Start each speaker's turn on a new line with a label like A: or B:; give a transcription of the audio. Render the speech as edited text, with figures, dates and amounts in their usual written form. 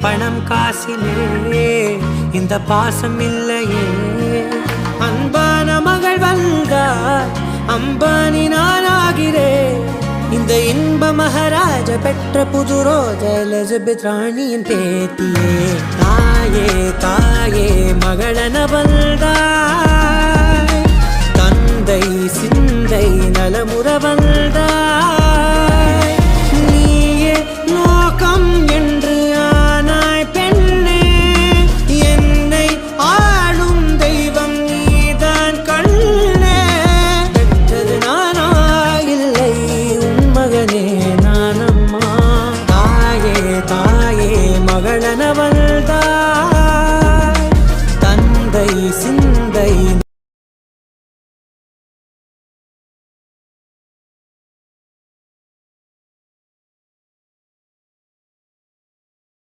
A: பணம் காசிலே இந்த பாசம் இல்லையே. அன்பான மகள் வந்தார் அம்பானி நானாகிறேன். இந்த இன்ப மகாராஜ பெற்ற புது ரோஜ எலிசபெத் ராணியின் பேத்தியே. தாயே தாயே மகளன வந்தாய், தந்தை சிந்தை நலமுற வந்தாய். நீயே லோகம் என்று ஆனாய் பெண்ணே, என்னை ஆளும் தெய்வம் நீதான் கண்ணே. பெற்றது நானா இல்லை உன் மகனே நானம்மா. தாயே தாயே மகளன வந்தாய்.